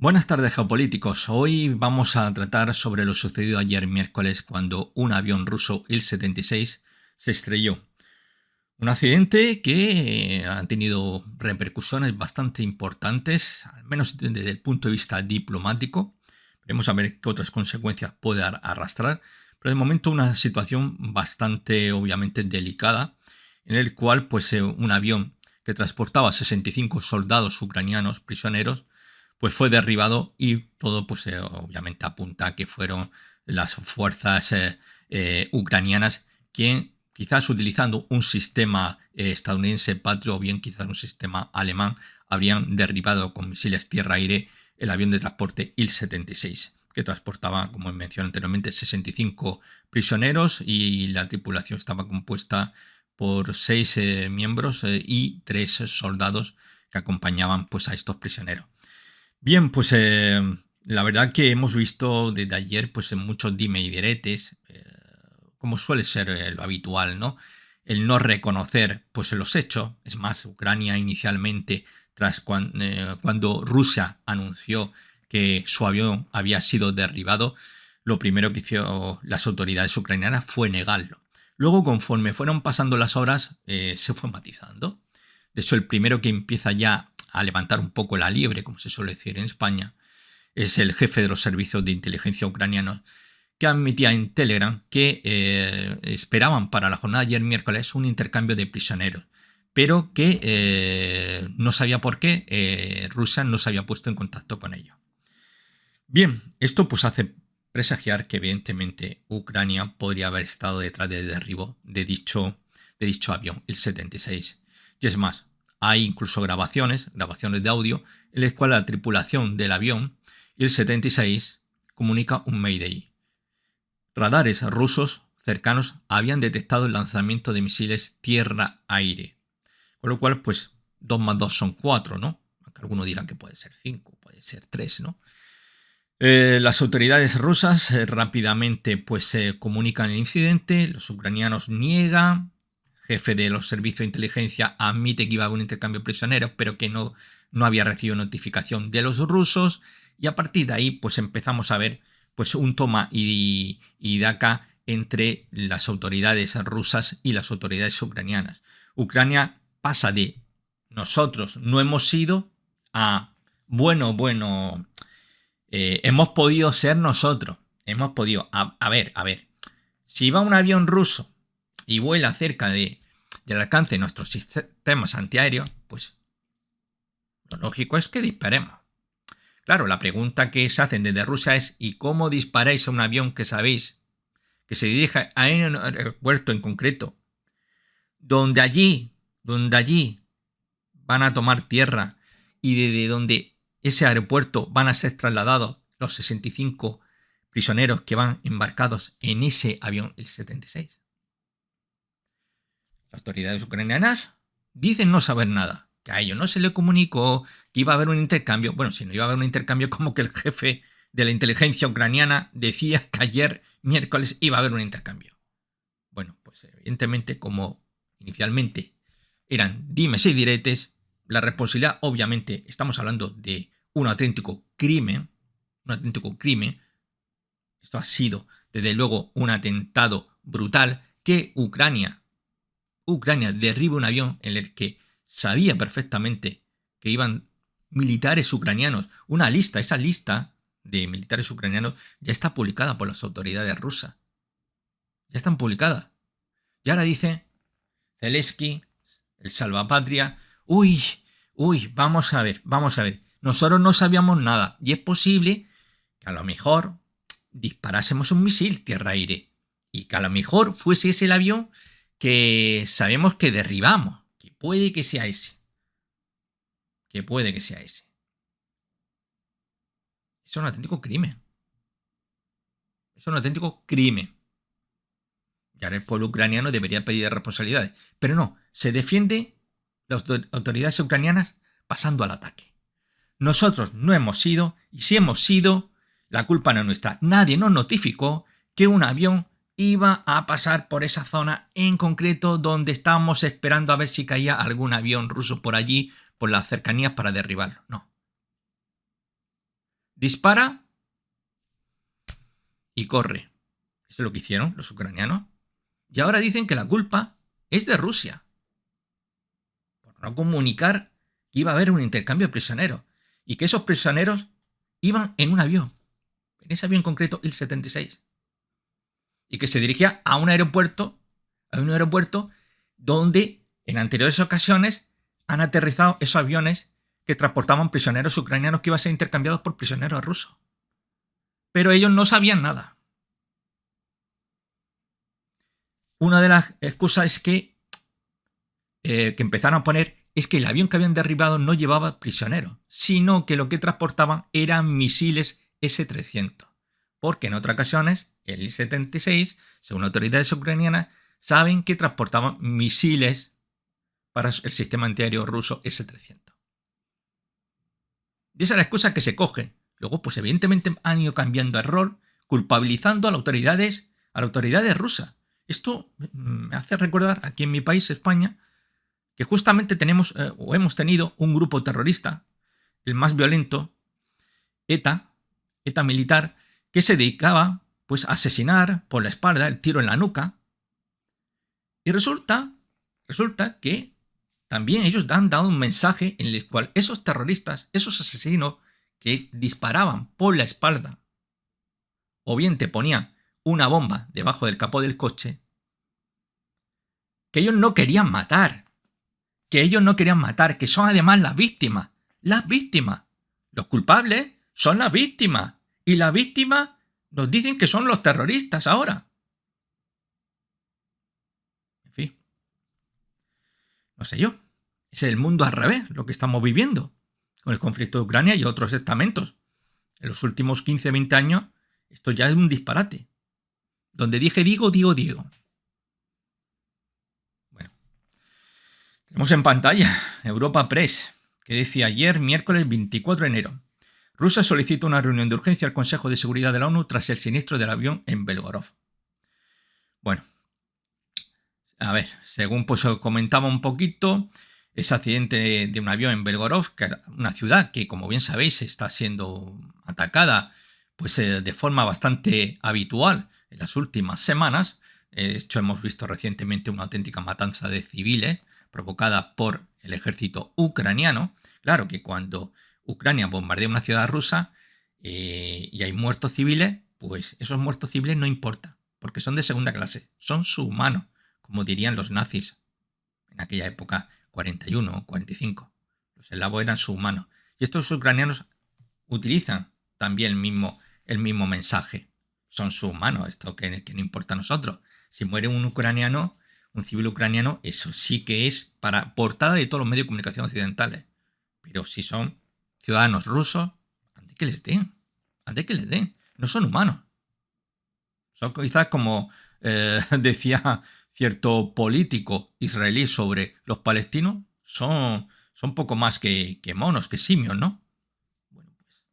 Buenas tardes, geopolíticos. Hoy vamos a tratar sobre lo sucedido ayer miércoles cuando un avión ruso Il-76 se estrelló. Un accidente que ha tenido repercusiones bastante importantes, al menos desde el punto de vista diplomático. Veremos a ver qué otras consecuencias puede arrastrar, pero de momento una situación bastante obviamente delicada, en el cual un avión que transportaba 65 soldados ucranianos prisioneros pues fue derribado y todo obviamente apunta a que fueron las fuerzas ucranianas quien quizás utilizando un sistema estadounidense Patriot o bien quizás un sistema alemán habrían derribado con misiles tierra-aire el avión de transporte Il-76 que transportaba, como mencioné anteriormente, 65 prisioneros y la tripulación estaba compuesta por 6 miembros y 3 soldados que acompañaban pues a estos prisioneros. Bien, la verdad que hemos visto desde ayer en muchos dime y diretes, como suele ser lo habitual, ¿no? El no reconocer los hechos. Es más, Ucrania inicialmente, cuando Rusia anunció que su avión había sido derribado, lo primero que hicieron las autoridades ucranianas fue negarlo. Luego, conforme fueron pasando las horas, se fue matizando. De hecho, el primero que empieza ya a levantar un poco la liebre, como se suele decir en España, es el jefe de los servicios de inteligencia ucranianos, que admitía en Telegram que esperaban para la jornada de ayer miércoles un intercambio de prisioneros, pero que no sabía por qué Rusia no se había puesto en contacto con ellos. Bien, esto hace presagiar que evidentemente Ucrania podría haber estado detrás del derribo de dicho avión, el 76. Y es más, hay incluso grabaciones de audio en las cuales la tripulación del avión, el 76, comunica un Mayday. Radares rusos cercanos habían detectado el lanzamiento de misiles tierra-aire. Con lo cual, 2 más 2 son 4, ¿no? Aunque algunos dirán que puede ser 5, puede ser 3, ¿no? Las autoridades rusas rápidamente comunican el incidente, los ucranianos niegan, jefe de los servicios de inteligencia admite que iba a haber un intercambio de prisioneros, pero que no había recibido notificación de los rusos, y a partir de ahí empezamos a ver un toma y daca entre las autoridades rusas y las autoridades ucranianas. Ucrania pasa de nosotros no hemos sido a hemos podido ser nosotros. Hemos podido. A ver. Si va un avión ruso y vuela cerca del alcance de nuestros sistemas antiaéreos, pues lo lógico es que disparemos. Claro, la pregunta que se hacen desde Rusia es ¿y cómo disparáis a un avión que sabéis que se dirige a un aeropuerto en concreto, donde allí van a tomar tierra y desde donde ese aeropuerto van a ser trasladados los 65 prisioneros que van embarcados en ese avión, el 76? Las autoridades ucranianas dicen no saber nada, que a ellos no se le comunicó que iba a haber un intercambio. Bueno, si no iba a haber un intercambio, como que el jefe de la inteligencia ucraniana decía que ayer miércoles iba a haber un intercambio. Bueno, evidentemente, como inicialmente eran dimes y diretes, la responsabilidad, obviamente, estamos hablando de un auténtico crimen. Esto ha sido, desde luego, un atentado brutal que Ucrania derriba un avión en el que sabía perfectamente que iban militares ucranianos. Esa lista de militares ucranianos ya está publicada por las autoridades rusas. Ya están publicadas. Y ahora dice Zelensky, el salvapatria, vamos a ver. Nosotros no sabíamos nada y es posible que a lo mejor disparásemos un misil tierra-aire y que a lo mejor fuese ese el avión que sabemos que derribamos, que puede que sea ese. Es un auténtico crimen. Y ahora el pueblo ucraniano debería pedir responsabilidades. Pero no, se defiende las autoridades ucranianas pasando al ataque. Nosotros no hemos sido, y si hemos sido, la culpa no es nuestra. Nadie nos notificó que un avión iba a pasar por esa zona en concreto donde estábamos esperando a ver si caía algún avión ruso por allí, por las cercanías para derribarlo. No. dispara y corre. Eso es lo que hicieron los ucranianos. Y ahora dicen que la culpa es de Rusia por no comunicar que iba a haber un intercambio de prisioneros y que esos prisioneros iban en un avión, en ese avión concreto, el 76, y que se dirigía a un aeropuerto donde en anteriores ocasiones han aterrizado esos aviones que transportaban prisioneros ucranianos que iban a ser intercambiados por prisioneros rusos. Pero ellos no sabían nada. Una de las excusas es que empezaron a poner es que el avión que habían derribado no llevaba prisioneros, sino que lo que transportaban eran misiles S-300. Porque en otras ocasiones, el I-76, según autoridades ucranianas, saben que transportaban misiles para el sistema antiaéreo ruso S-300. Y esa es la excusa que se coge. Luego, pues evidentemente han ido cambiando el rol, culpabilizando a las autoridades rusas. Esto me hace recordar aquí en mi país, España, que justamente hemos tenido un grupo terrorista, el más violento, ETA militar, que se dedicaba pues, a asesinar por la espalda, el tiro en la nuca. Y resulta que también ellos han dado un mensaje en el cual esos terroristas, esos asesinos que disparaban por la espalda, o bien te ponían una bomba debajo del capó del coche, que ellos no querían matar, que son además las víctimas. Los culpables son las víctimas, y las víctimas nos dicen que son los terroristas ahora. En fin, no sé yo. Es el mundo al revés lo que estamos viviendo con el conflicto de Ucrania y otros estamentos. En los últimos 15-20 años esto ya es un disparate. Donde dije digo. Bueno, tenemos en pantalla Europa Press, que decía ayer, miércoles 24 de enero. Rusia solicita una reunión de urgencia al Consejo de Seguridad de la ONU tras el siniestro del avión en Belgorod. Bueno, a ver, según pues os comentaba un poquito, ese accidente de un avión en Belgorod, que es una ciudad que, como bien sabéis, está siendo atacada pues, de forma bastante habitual en las últimas semanas. De hecho, hemos visto recientemente una auténtica matanza de civiles provocada por el ejército ucraniano. Claro que cuando Ucrania bombardea una ciudad rusa y hay muertos civiles, pues esos muertos civiles no importan, porque son de segunda clase, son subhumanos, como dirían los nazis en aquella época, 41 o 45. Los eslavos eran subhumanos. Y estos ucranianos utilizan también el mismo mensaje. Son subhumanos, esto que no importa a nosotros. Si muere un ucraniano, un civil ucraniano, eso sí que es para portada de todos los medios de comunicación occidentales. Pero si son ciudadanos rusos, antes que les den. No son humanos. Son quizás como decía cierto político israelí sobre los palestinos, son poco más que monos, que simios, ¿no? Bueno, pues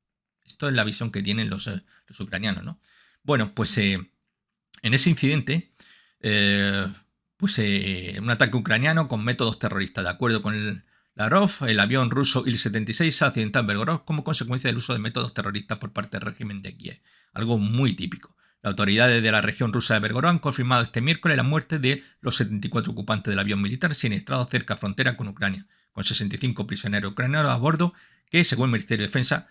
esto es la visión que tienen los ucranianos, ¿no? Bueno, pues en ese incidente, un ataque ucraniano con métodos terroristas. De acuerdo con Lavrov, el avión ruso Il-76 se accidentó en Belgorod como consecuencia del uso de métodos terroristas por parte del régimen de Kiev. Algo muy típico. Las autoridades de la región rusa de Belgorod han confirmado este miércoles la muerte de los 74 ocupantes del avión militar siniestrado cerca de frontera con Ucrania, con 65 prisioneros ucranianos a bordo que, según el Ministerio de Defensa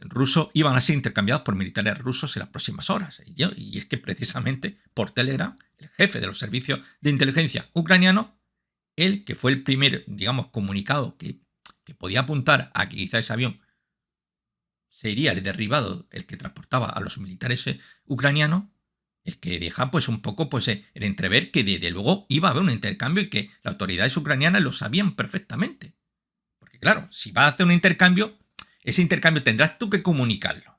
ruso, iban a ser intercambiados por militares rusos en las próximas horas. Y es que precisamente por Telegram, el jefe de los servicios de inteligencia ucraniano, él, que fue el primer, digamos, comunicado que podía apuntar a que quizá ese avión sería el derribado, el que transportaba a los militares ucranianos, el que deja pues un poco pues el entrever que desde luego iba a haber un intercambio y que las autoridades ucranianas lo sabían perfectamente. Porque claro, si vas a hacer un intercambio, ese intercambio tendrás tú que comunicarlo.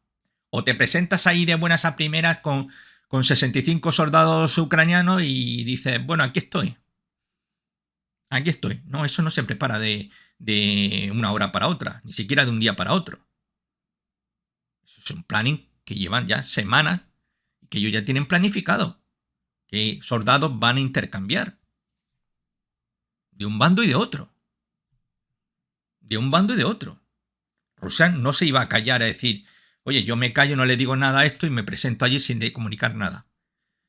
O te presentas ahí de buenas a primeras con 65 soldados ucranianos y dices, bueno, aquí estoy. No, eso no se prepara de una hora para otra, ni siquiera de un día para otro. Eso es un planning que llevan ya semanas y que ellos ya tienen planificado. Que soldados van a intercambiar. De un bando y de otro. Rusia no se iba a callar a decir, oye, yo me callo, no le digo nada a esto y me presento allí sin comunicar nada.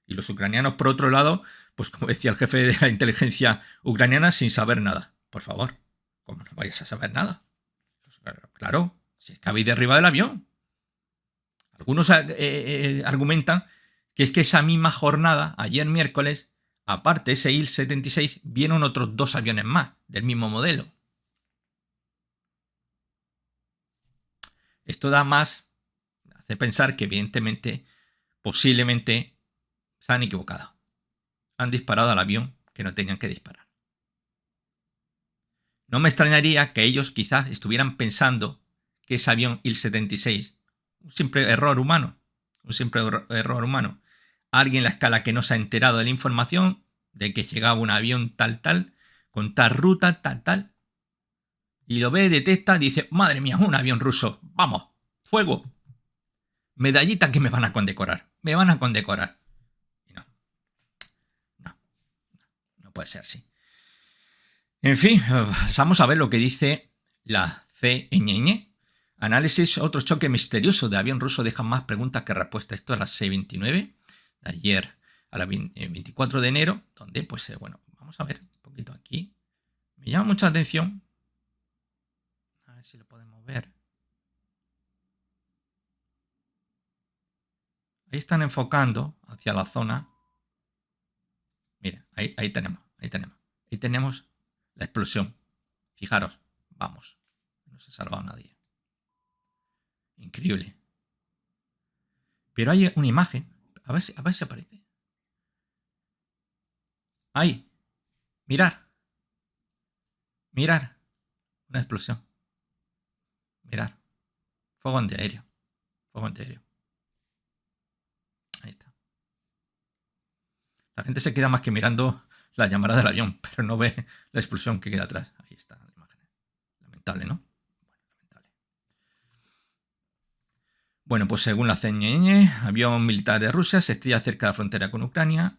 Y los ucranianos, por otro lado, pues como decía el jefe de la inteligencia ucraniana, sin saber nada. Por favor, ¿cómo no vayas a saber nada? Pues, claro, si es que habéis derribado el avión. Algunos argumentan que es que esa misma jornada, ayer miércoles, aparte de ese Il-76, vieron otros 2 aviones más del mismo modelo. Esto da más, hace pensar que evidentemente, posiblemente, se han equivocado. Han disparado al avión que no tenían que disparar. No me extrañaría que ellos quizás estuvieran pensando que ese avión Il-76, un simple error humano, alguien en la escala que no se ha enterado de la información de que llegaba un avión tal, con tal ruta, tal, y lo ve, detecta, dice, madre mía, un avión ruso, vamos, fuego, medallita que me van a condecorar. Y no puede ser así. En fin, vamos a ver lo que dice la CNN. Análisis, otro choque misterioso de avión ruso deja más preguntas que respuestas. Esto es a las 6:29 de ayer a la 24 de enero, donde, pues, bueno, vamos a ver un poquito aquí. Me llama mucha atención. A ver si lo podemos ver. Ahí están enfocando hacia la zona. Mira, ahí tenemos. Ahí tenemos la explosión. Fijaros, vamos. No se ha salvado nadie. Increíble. Pero hay una imagen. A ver si aparece. Ahí. Mirar. Una explosión. Mirar. Fuego antiaéreo. Ahí está. La gente se queda más que mirando la llamada del avión, pero no ve la explosión que queda atrás. Ahí está la imagen. Lamentable, ¿no? Lamentable. Bueno, pues según la CNN, avión militar de Rusia se estrella cerca de la frontera con Ucrania.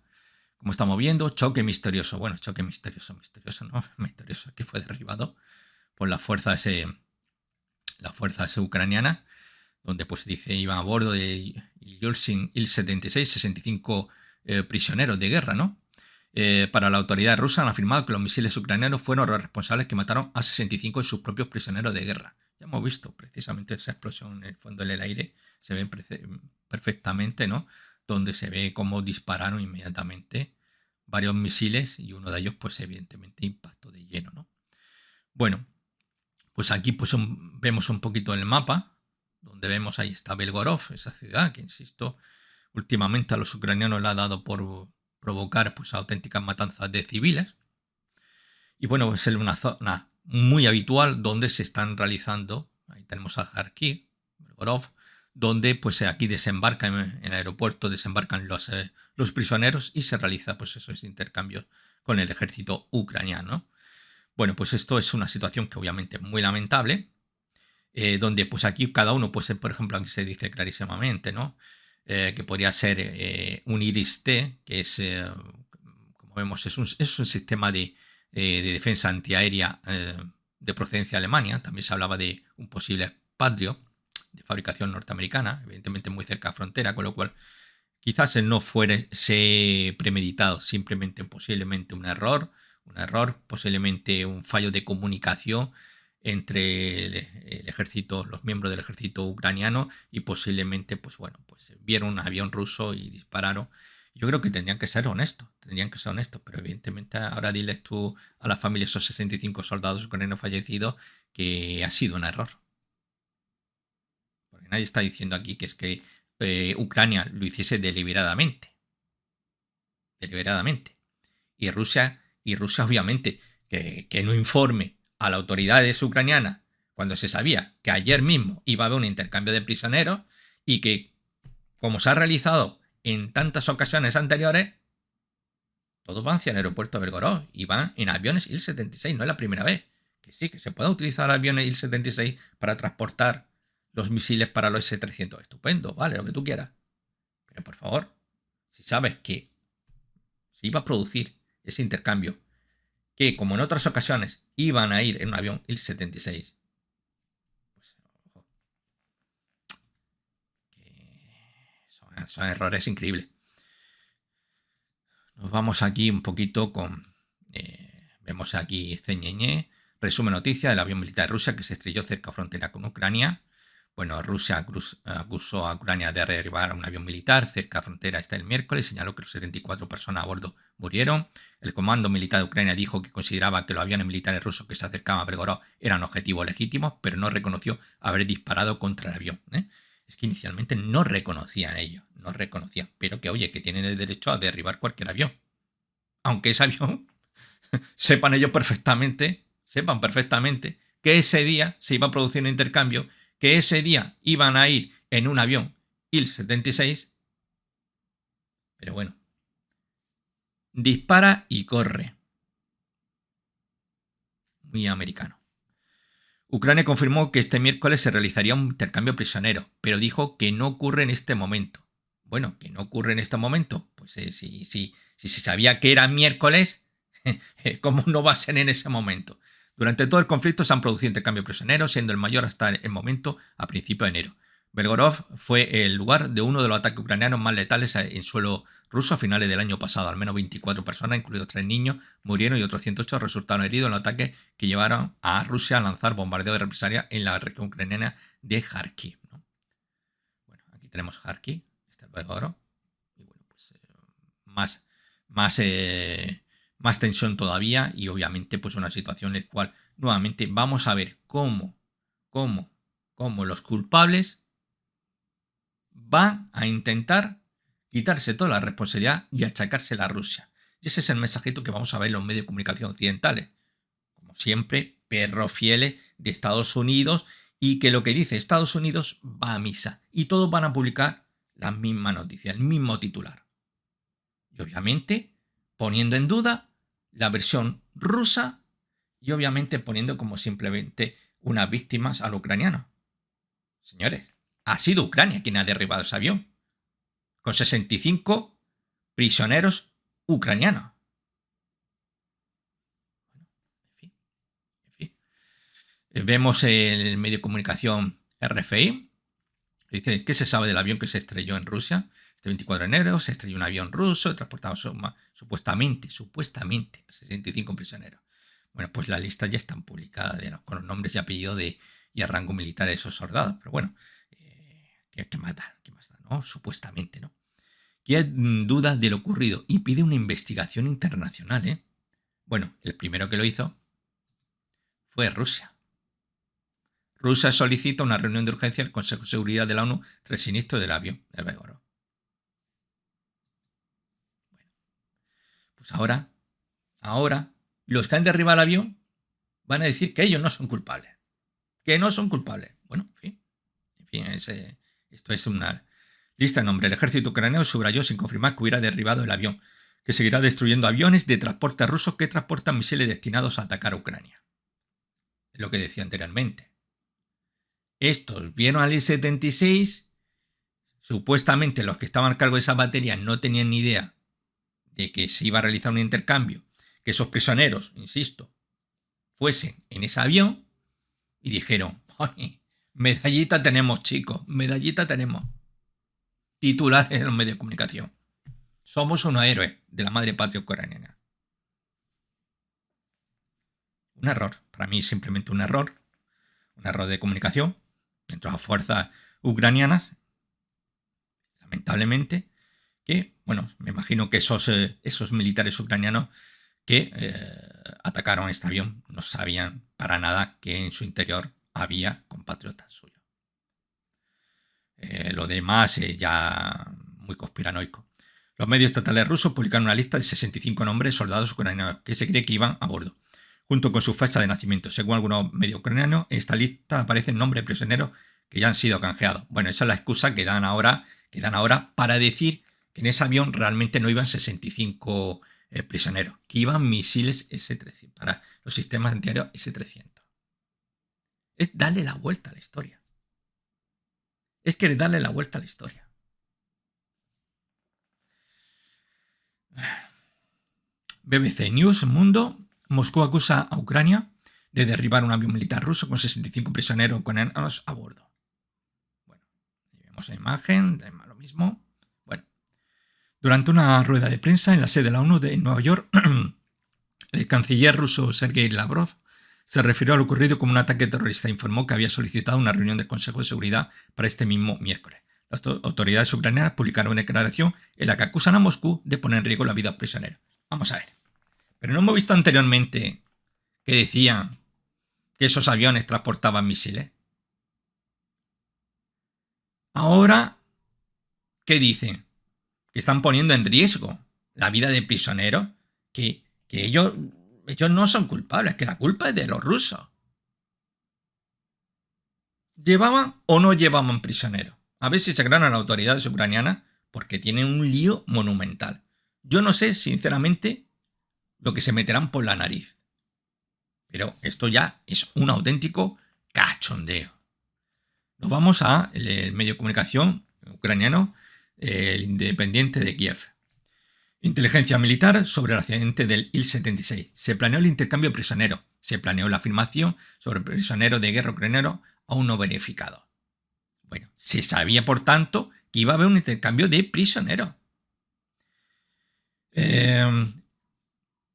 Como estamos viendo, choque misterioso. Bueno, choque misterioso no, misterioso, que fue derribado por la fuerza ucraniana, donde pues dice iban a bordo de Yeltsin Il-76, 65 prisioneros de guerra, ¿no? Para la autoridad rusa han afirmado que los misiles ucranianos fueron los responsables que mataron a 65 de sus propios prisioneros de guerra. Ya hemos visto precisamente esa explosión en el fondo del aire, se ve perfectamente, ¿no? Donde se ve cómo dispararon inmediatamente varios misiles y uno de ellos, pues evidentemente impactó de lleno, ¿no? Bueno, pues aquí pues vemos un poquito el mapa, donde vemos ahí está Belgorod, esa ciudad que, insisto, últimamente a los ucranianos le ha dado por provocar pues auténticas matanzas de civiles. Y bueno, es una zona muy habitual donde se están realizando, ahí tenemos a Kharkiv, Belgorod, donde pues aquí desembarcan en el aeropuerto, desembarcan los prisioneros y se realiza pues esos intercambios con el ejército ucraniano. Bueno, pues esto es una situación que obviamente es muy lamentable, donde pues aquí cada uno, pues por ejemplo aquí se dice clarísimamente, ¿no? Que podría ser un IRIS-T, que es, como vemos, es un sistema de defensa antiaérea de procedencia alemania. También se hablaba de un posible Patriot de fabricación norteamericana, evidentemente muy cerca de la frontera, con lo cual quizás no fuese premeditado, simplemente posiblemente un error, posiblemente un fallo de comunicación entre el ejército, los miembros del ejército ucraniano y posiblemente, pues bueno, pues vieron un avión ruso y dispararon. Yo creo que tendrían que ser honestos, pero evidentemente ahora diles tú a la familia de esos 65 soldados ucranianos fallecidos que ha sido un error. Porque nadie está diciendo aquí que es que Ucrania lo hiciese deliberadamente. Y Rusia obviamente, que no informe a las autoridades ucranianas cuando se sabía que ayer mismo iba a haber un intercambio de prisioneros y que, como se ha realizado en tantas ocasiones anteriores, todos van hacia el aeropuerto de Belgorod y van en aviones Il-76, no es la primera vez. Que sí, que se puede utilizar aviones Il-76 para transportar los misiles para los S-300. Estupendo, vale, lo que tú quieras. Pero por favor, si sabes que se iba a producir ese intercambio, que como en otras ocasiones iban a ir en un avión Il-76, pues Son errores increíbles. Nos vamos aquí un poquito con... vemos aquí CNN, resumen noticia del avión militar de Rusia que se estrelló cerca de frontera con Ucrania. Bueno, Rusia acusó a Ucrania de derribar un avión militar cerca de frontera el miércoles, señaló que los 74 personas a bordo murieron. El comando militar de Ucrania dijo que consideraba que los aviones militares rusos que se acercaban a Belgorod eran objetivos legítimos, pero no reconoció haber disparado contra el avión. Es que inicialmente no reconocían ellos, no reconocían, pero que oye, que tienen el derecho a derribar cualquier avión. Aunque ese avión sepan perfectamente que ese día se iba a producir un intercambio, que ese día iban a ir en un avión Il-76, pero bueno, dispara y corre. Muy americano. Ucrania confirmó que este miércoles se realizaría un intercambio prisionero, pero dijo que no ocurre en este momento. Bueno, que no ocurre en este momento. Pues si se sabía que era miércoles, ¿cómo no va a ser en ese momento? Durante todo el conflicto se han producido intercambios prisioneros, siendo el mayor hasta el momento a principios de enero. Belgorod fue el lugar de uno de los ataques ucranianos más letales en suelo ruso a finales del año pasado. Al menos 24 personas, incluidos 3 niños, murieron y otros 108 resultaron heridos en los ataques que llevaron a Rusia a lanzar bombardeos de represalia en la región ucraniana de Kharkiv, ¿no? Bueno, aquí tenemos Kharkiv, este es Belgorod. Y bueno, pues más tensión todavía y obviamente pues una situación en la cual nuevamente vamos a ver cómo los culpables van a intentar quitarse toda la responsabilidad y achacársela a Rusia. Y ese es el mensajito que vamos a ver en los medios de comunicación occidentales. Como siempre, perros fieles de Estados Unidos y que lo que dice Estados Unidos va a misa. Y todos van a publicar las mismas noticias, el mismo titular. Y obviamente poniendo en duda la versión rusa y obviamente poniendo como simplemente unas víctimas al ucraniano. Señores, ha sido Ucrania quien ha derribado ese avión, con 65 prisioneros ucranianos. En fin. Vemos el medio de comunicación RFI, que dice, ¿qué se sabe del avión que se estrelló en Rusia? Este 24 de enero se estrelló un avión ruso, transportado supuestamente 65 prisioneros. Bueno, pues las listas ya están publicadas con los nombres y apellidos y el rango militar de esos soldados, pero bueno, ¿qué más da? ¿No? Supuestamente, ¿no? Que hay dudas de lo ocurrido y pide una investigación internacional, ¿eh? Bueno, el primero que lo hizo fue Rusia. Rusia solicita una reunión de urgencia del Consejo de Seguridad de la ONU tras el siniestro del avión de Belgorod. Bueno, pues ahora, los que han derribado el avión van a decir que ellos no son culpables. Que no son culpables. Bueno, en fin, esto es una lista de nombres. El ejército ucraniano subrayó sin confirmar que hubiera derribado el avión, que seguirá destruyendo aviones de transporte rusos que transportan misiles destinados a atacar a Ucrania. Es lo que decía anteriormente. Estos vieron al I-76, supuestamente los que estaban a cargo de esas baterías no tenían ni idea de que se iba a realizar un intercambio, que esos prisioneros, insisto, fuesen en ese avión y dijeron, medallita tenemos, chicos, medallita tenemos. Titulares en los medios de comunicación. Somos unos héroes de la madre patria ucraniana. Un error, para mí simplemente un error de comunicación entre las fuerzas ucranianas, lamentablemente, que, bueno, me imagino que esos militares ucranianos que atacaron este avión no sabían para nada que en su interior había compatriotas suyos. Lo demás ya muy conspiranoico. Los medios estatales rusos publicaron una lista de 65 nombres de soldados ucranianos que se cree que iban a bordo, junto con su fecha de nacimiento. Según algunos medios ucranianos, en esta lista aparecen nombres de prisioneros que ya han sido canjeados. Bueno, esa es la excusa que dan ahora para decir que en ese avión realmente no iban 65 prisioneros, que iban misiles S-300 para los sistemas antiaéreos S-300. Es darle la vuelta a la historia. Es querer darle la vuelta a la historia. BBC News Mundo. Moscú acusa a Ucrania de derribar un avión militar ruso con 65 prisioneros ucranianos a bordo. Bueno, vemos la imagen, lo mismo. Durante una rueda de prensa en la sede de la ONU en Nueva York, el canciller ruso Sergei Lavrov se refirió a lo ocurrido como un ataque terrorista e informó que había solicitado una reunión del Consejo de Seguridad para este mismo miércoles. Las autoridades ucranianas publicaron una declaración en la que acusan a Moscú de poner en riesgo la vida de prisioneros. Vamos a ver. Pero no hemos visto anteriormente que decían que esos aviones transportaban misiles. Ahora, ¿qué dicen? Que están poniendo en riesgo la vida de prisioneros, que ellos no son culpables, que la culpa es de los rusos. ¿Llevaban o no llevaban prisioneros? A ver si se aclaran las autoridades ucranianas, porque tienen un lío monumental. Yo no sé, sinceramente, lo que se meterán por la nariz. Pero esto ya es un auténtico cachondeo. Nos vamos al medio de comunicación ucraniano, el Independiente de Kiev. Inteligencia militar sobre el accidente del Il-76. Se planeó el intercambio de prisioneros. Se planeó la afirmación sobre prisioneros de guerra ucranianos aún no verificados. Bueno, se sabía, por tanto, que iba a haber un intercambio de prisioneros.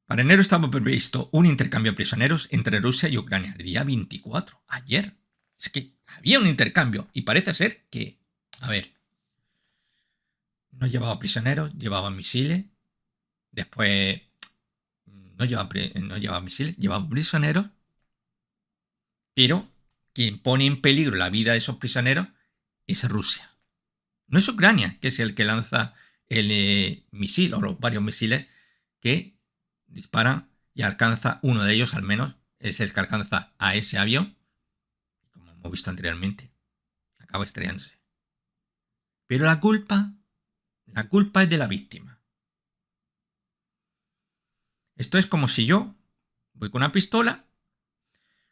Para enero estaba previsto un intercambio de prisioneros entre Rusia y Ucrania, el día 24, ayer. Es que había un intercambio y parece ser que, a ver, no llevaba prisioneros, llevaban misiles. Después no llevaba misiles, llevaba prisioneros. Pero quien pone en peligro la vida de esos prisioneros es Rusia. No es Ucrania, que es el que lanza el misil o los varios misiles que disparan y alcanza uno de ellos, al menos, es el que alcanza a ese avión. Como hemos visto anteriormente, acaba estrellándose. Pero la culpa es de la víctima. Esto es como si yo voy con una pistola,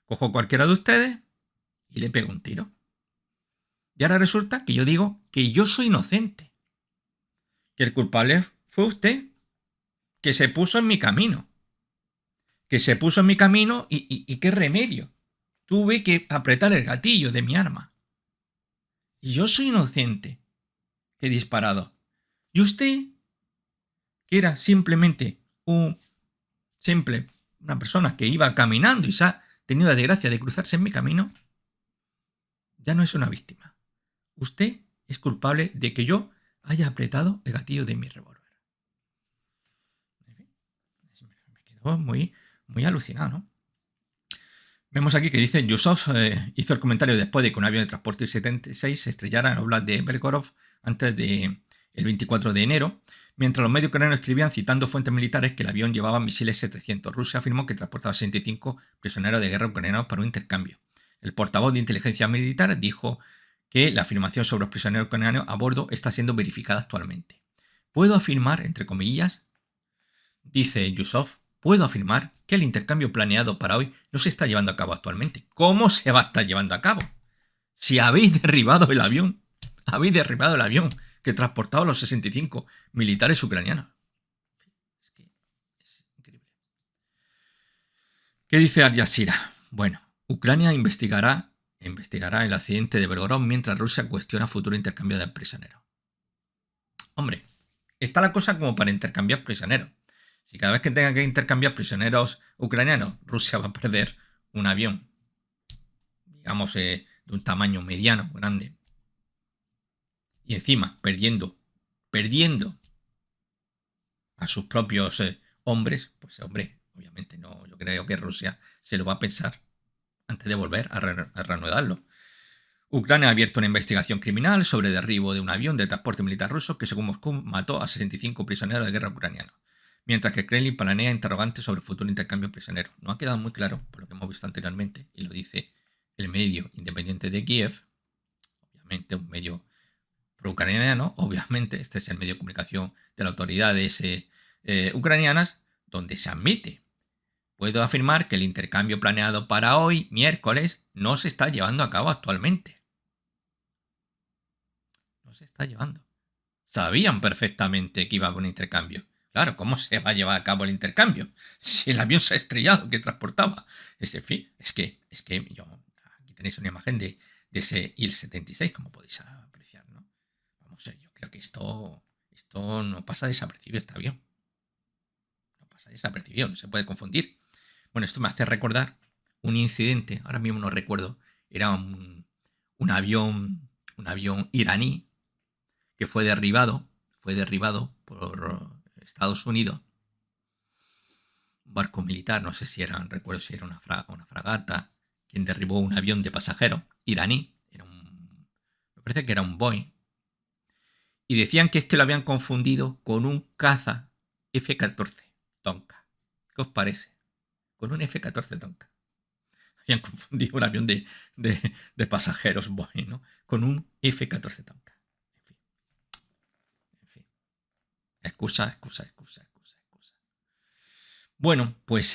cojo a cualquiera de ustedes y le pego un tiro. Y ahora resulta que yo digo que yo soy inocente. Que el culpable fue usted, que se puso en mi camino. Que se puso en mi camino y qué remedio. Tuve que apretar el gatillo de mi arma. Y yo soy inocente, que he disparado. Y usted, que era simplemente una persona que iba caminando y se ha tenido la desgracia de cruzarse en mi camino, ya no es una víctima. Usted es culpable de que yo haya apretado el gatillo de mi revólver. Me quedo muy alucinado, ¿no? Vemos aquí que dice, Yusov hizo el comentario después de que un avión de transporte Il-76 se estrellara en el Oblast de Belgorod antes del 24 de enero, mientras los medios ucranianos escribían, citando fuentes militares, que el avión llevaba misiles S-300. Rusia afirmó que transportaba 65 prisioneros de guerra ucranianos para un intercambio. El portavoz de inteligencia militar dijo que la afirmación sobre los prisioneros ucranianos a bordo está siendo verificada actualmente. Puedo afirmar, entre comillas, dice Yusov, puedo afirmar que el intercambio planeado para hoy no se está llevando a cabo actualmente. ¿Cómo se va a estar llevando a cabo? Si habéis derribado el avión que transportaba a los 65 militares ucranianos. Es que es increíble. ¿Qué dice Al Jazeera? Bueno, Ucrania investigará el accidente de Belgorod mientras Rusia cuestiona futuro intercambio de prisioneros. Hombre, está la cosa como para intercambiar prisioneros. Si cada vez que tenga que intercambiar prisioneros ucranianos, Rusia va a perder un avión, digamos, de un tamaño mediano, grande, y encima perdiendo a sus propios hombres, pues hombre, obviamente no, yo creo que Rusia se lo va a pensar antes de volver a reanudarlo. Ucrania ha abierto una investigación criminal sobre el derribo de un avión de transporte militar ruso que, según Moscú, mató a 65 prisioneros de guerra ucranianos, mientras que Kremlin planea interrogantes sobre el futuro intercambio de prisioneros. No ha quedado muy claro, por lo que hemos visto anteriormente, y lo dice el medio Independiente de Kiev, obviamente un medio pro-ucraniano, obviamente, este es el medio de comunicación de las autoridades ucranianas, donde se admite. Puedo afirmar que el intercambio planeado para hoy, miércoles, no se está llevando a cabo actualmente. No se está llevando. Sabían perfectamente que iba a haber un intercambio. Claro, ¿cómo se va a llevar a cabo el intercambio? Si el avión se ha estrellado que transportaba. En fin, es que aquí tenéis una imagen de ese Il-76, como podéis apreciar, ¿no? Vamos, yo creo que esto Esto no pasa desapercibido, este avión. No pasa desapercibido, no se puede confundir. Bueno, esto me hace recordar un incidente, ahora mismo no recuerdo, era un avión iraní que fue derribado por Estados Unidos, un barco militar, no sé si recuerdo si era una fragata, quien derribó un avión de pasajeros iraní, me parece que era un Boeing, y decían que es que lo habían confundido con un caza F-14 Tonka. ¿Qué os parece? Con un F-14 Tonka. Habían confundido un avión de pasajeros Boeing, ¿no? Con un F-14 Tonka. En fin. Excusa. Bueno, pues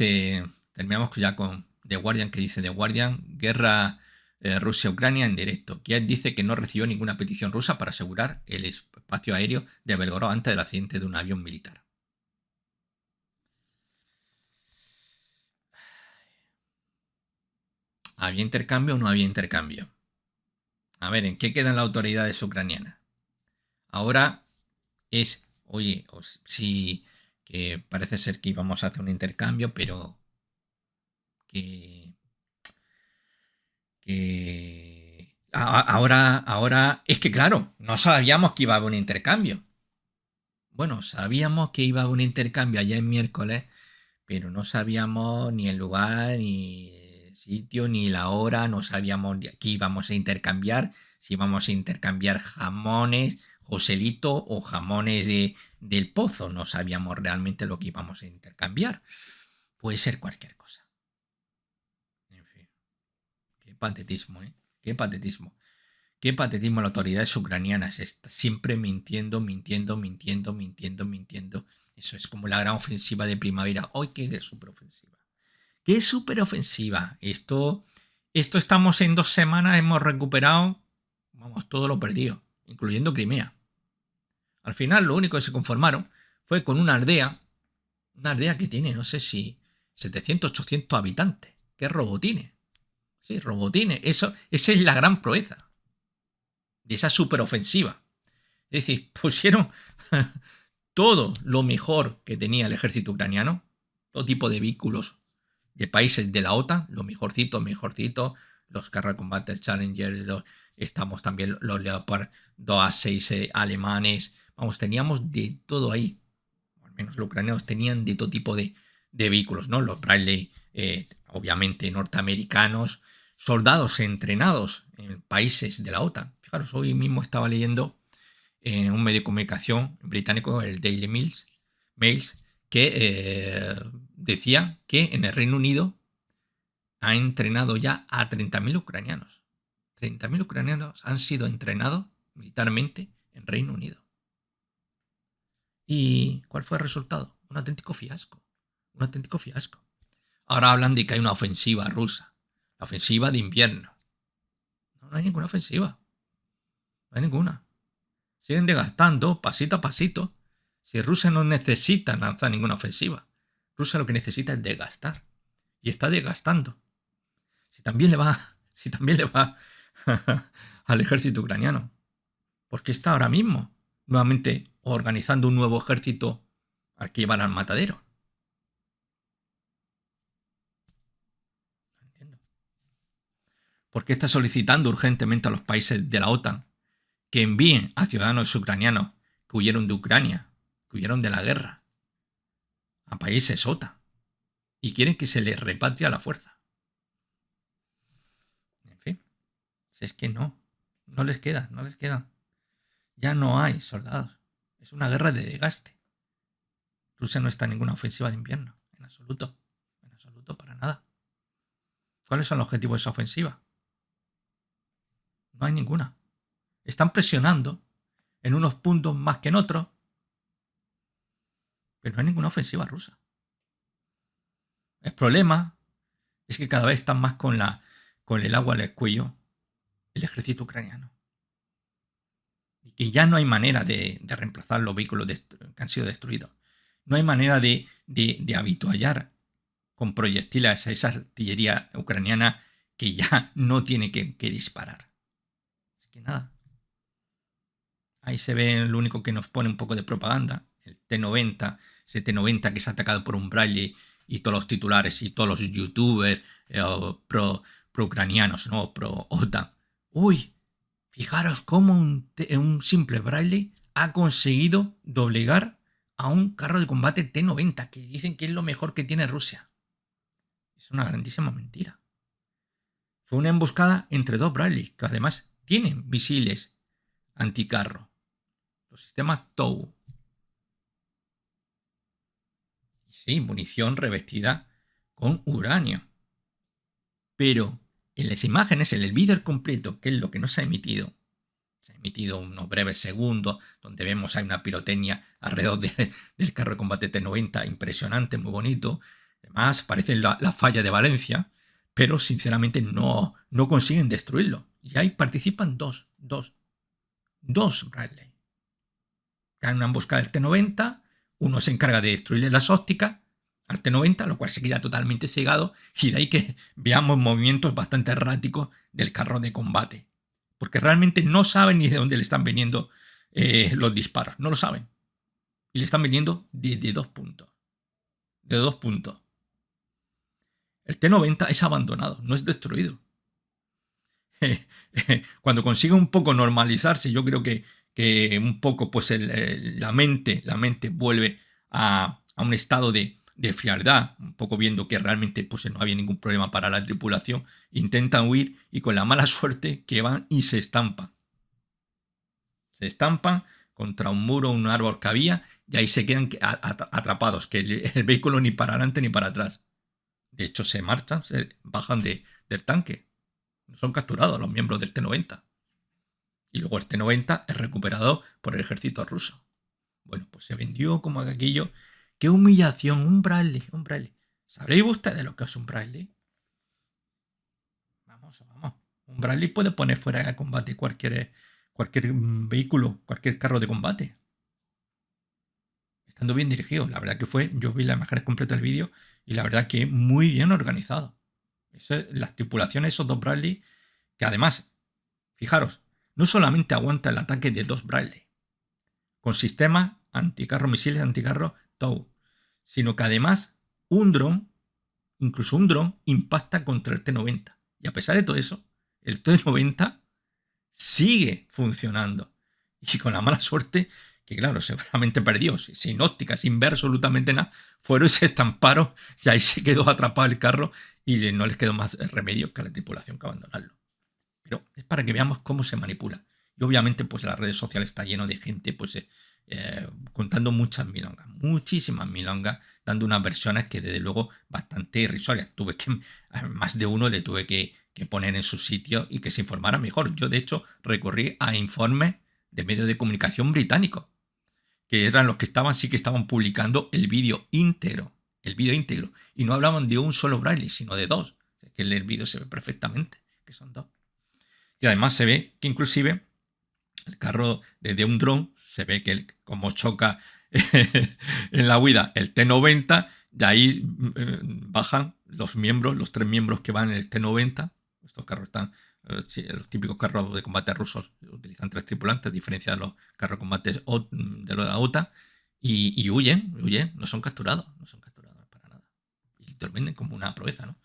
terminamos ya con The Guardian, que dice The Guardian, guerra Rusia-Ucrania en directo. Kiev dice que no recibió ninguna petición rusa para asegurar el espacio aéreo de Belgorod antes del accidente de un avión militar. ¿Había intercambio o no había intercambio? A ver, ¿en qué quedan las autoridades ucranianas? Ahora es, oye, sí, que parece ser que íbamos a hacer un intercambio, pero que ahora es que claro, no sabíamos que iba a haber un intercambio. Bueno, sabíamos que iba a haber un intercambio allá en miércoles, pero no sabíamos ni el lugar, ni el sitio, ni la hora, no sabíamos qué íbamos a intercambiar, si íbamos a intercambiar jamones, Joselito o jamones del pozo, no sabíamos realmente lo que íbamos a intercambiar. Puede ser cualquier cosa. En fin, qué patetismo, ¿eh? Qué patetismo. Qué patetismo las autoridades ucranianas. Siempre mintiendo. Eso es como la gran ofensiva de primavera. ¡Ay, qué superofensiva! ¡Qué superofensiva! Esto estamos en 2 semanas, hemos recuperado, vamos, todo lo perdido, incluyendo Crimea. Al final lo único que se conformaron fue con una aldea que tiene, no sé si 700, 800 habitantes. ¿Qué Robotines? Sí, Robotines. Esa es la gran proeza de esa superofensiva. Es decir, pusieron todo lo mejor que tenía el ejército ucraniano, todo tipo de vehículos de países de la OTAN, lo mejorcito, los Carra Combater Challenger, estamos también los Leopard 2A6 alemanes, vamos, teníamos de todo ahí, o al menos los ucranianos tenían de todo tipo de vehículos, ¿no? Los Bradley, obviamente norteamericanos, soldados entrenados en países de la OTAN. Fijaros, hoy mismo estaba leyendo en un medio de comunicación británico, el Daily Mails, que decía que en el Reino Unido ha entrenado ya a 30.000 ucranianos. 30.000 ucranianos han sido entrenados militarmente en Reino Unido. ¿Y cuál fue el resultado? Un auténtico fiasco. Un auténtico fiasco. Ahora hablan de que hay una ofensiva rusa. La ofensiva de invierno. No hay ninguna ofensiva. No hay ninguna. Siguen desgastando pasito a pasito. Si Rusia no necesita lanzar ninguna ofensiva, Rusia lo que necesita es desgastar. Y está desgastando. Si también le va al ejército ucraniano. Porque está ahora mismo nuevamente organizando un nuevo ejército al que llevar al matadero. No entiendo. ¿Por qué está solicitando urgentemente a los países de la OTAN que envíen a ciudadanos ucranianos que huyeron de Ucrania, que huyeron de la guerra, a países OTAN, y quieren que se les repatrie a la fuerza? En fin, si es que no les queda. Ya no hay soldados. Es una guerra de desgaste. Rusia no está en ninguna ofensiva de invierno, en absoluto, para nada. ¿Cuáles son los objetivos de esa ofensiva? No hay ninguna. Están presionando en unos puntos más que en otros, pero no hay ninguna ofensiva rusa. El problema es que cada vez están más con el agua al cuello el ejército ucraniano. Y que ya no hay manera de reemplazar los vehículos que han sido destruidos. No hay manera de habituallar con proyectiles a esa artillería ucraniana que ya no tiene que disparar. Es que nada. Ahí se ve lo único que nos pone un poco de propaganda, el T-90, ese T-90 que es atacado por un Bradley y todos los titulares y todos los youtubers pro-ucranianos, ¿no? Pro-OTAN. ¡Uy! Fijaros cómo un simple Bradley ha conseguido doblegar a un carro de combate T-90, que dicen que es lo mejor que tiene Rusia. Es una grandísima mentira. Fue una emboscada entre dos Bradley, que además tienen misiles anticarro. Los sistemas TOW. Sí, munición revestida con uranio. Pero en las imágenes, en el vídeo completo, que es lo que no se ha emitido unos breves segundos, donde vemos hay una pirotecnia alrededor del carro de combate T-90, impresionante, muy bonito. Además, parece la falla de Valencia, pero sinceramente no consiguen destruirlo. Y ahí participan dos Bradley. Caen una emboscada del T-90, uno se encarga de destruirle las ópticas al T-90, lo cual se queda totalmente cegado, y de ahí que veamos movimientos bastante erráticos del carro de combate. Porque realmente no saben ni de dónde le están viniendo los disparos, no lo saben. Y le están viniendo de 2 puntos. De 2 puntos. El T-90 es abandonado, no es destruido. Cuando consigue un poco normalizarse, yo creo que un poco pues la mente vuelve a un estado de frialdad, un poco viendo que realmente pues no había ningún problema para la tripulación, intentan huir y con la mala suerte que van y se estampan. Se estampan contra un muro, un árbol que había, y ahí se quedan atrapados, que el vehículo ni para adelante ni para atrás. De hecho, se marchan, se bajan del tanque. Son capturados los miembros del T-90. Y luego el T-90 es recuperado por el ejército ruso. Bueno, pues se vendió como aquello. ¡Qué humillación! Un Bradley. ¿Sabréis ustedes lo que es un Bradley? Vamos. Un Bradley puede poner fuera de combate cualquier vehículo, cualquier carro de combate. Estando bien dirigido. La verdad que yo vi las imágenes completas del vídeo y la verdad que muy bien organizado. Las tripulaciones, esos dos Bradley, que además, fijaros, no solamente aguanta el ataque de dos Bradley, con sistemas anticarro, misiles anticarro TOW, sino que además incluso un dron, impacta contra el T-90. Y a pesar de todo eso, el T-90 sigue funcionando. Y con la mala suerte, que claro, seguramente perdió, sin óptica, sin ver absolutamente nada, fueron y se estamparon y ahí se quedó atrapado el carro y no les quedó más remedio que a la tripulación que abandonarlo. Pero es para que veamos cómo se manipula. Y obviamente pues las redes sociales está lleno de gente pues contando muchas milongas, muchísimas milongas, dando unas versiones que desde luego bastante irrisorias. Más de uno le tuve que poner en su sitio y que se informara mejor. Yo de hecho recurrí a informes de medios de comunicación británicos, que eran los que sí que estaban publicando el vídeo íntegro. Y no hablaban de un solo Bradley, sino de dos. Que el vídeo se ve perfectamente, que son dos. Y además se ve que inclusive el carro desde un dron, se ve que como choca en la huida el T-90, de ahí bajan los tres miembros que van en el T-90. Estos carros están, los típicos carros de combate rusos utilizan 3 tripulantes, a diferencia de los carros de combate de la OTAN, y huyen, no son capturados para nada. Y te lo venden como una proeza, ¿no?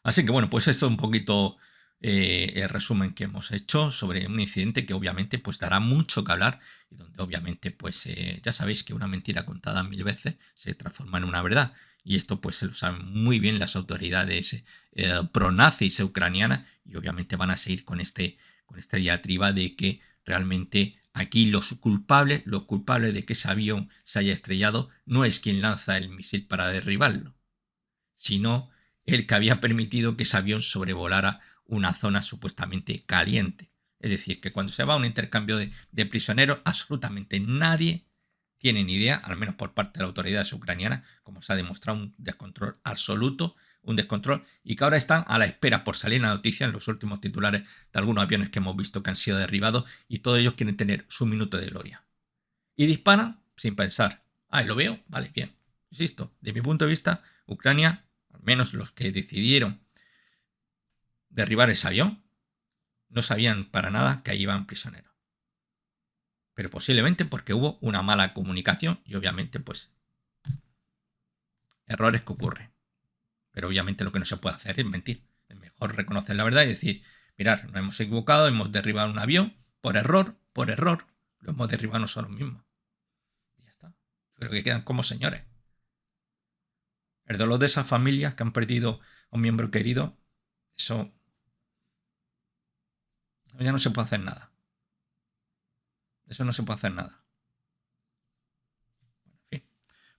Así que bueno, pues esto es un poquito el resumen que hemos hecho sobre un incidente que obviamente pues dará mucho que hablar y donde obviamente pues ya sabéis que una mentira contada 1000 veces se transforma en una verdad, y esto pues se lo saben muy bien las autoridades pro-nazis ucranianas, y obviamente van a seguir con esta diatriba de que realmente aquí los culpables de que ese avión se haya estrellado no es quien lanza el misil para derribarlo, sino el que había permitido que ese avión sobrevolara una zona supuestamente caliente. Es decir, que cuando se va a un intercambio de prisioneros, absolutamente nadie tiene ni idea, al menos por parte de las autoridades ucranianas, como se ha demostrado un descontrol absoluto, y que ahora están a la espera por salir en la noticia en los últimos titulares de algunos aviones que hemos visto que han sido derribados, y todos ellos quieren tener su minuto de gloria. Y disparan sin pensar. ¿Lo veo? Vale, bien. Insisto, de mi punto de vista, Ucrania, al menos los que decidieron derribar ese avión, no sabían para nada que ahí iban prisioneros. pero posiblemente porque hubo una mala comunicación y obviamente pues errores que ocurren. Pero obviamente lo que no se puede hacer es mentir. Es mejor reconocer la verdad y decir, mirad, nos hemos equivocado, hemos derribado un avión por error, lo hemos derribado nosotros mismos. Y ya está. Creo que quedan como señores. El dolor de esas familias que han perdido a un miembro querido, eso ya no se puede hacer nada. Eso no se puede hacer nada. En fin.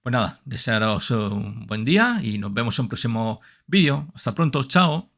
Pues nada, desearos un buen día y nos vemos en un próximo vídeo. Hasta pronto, chao.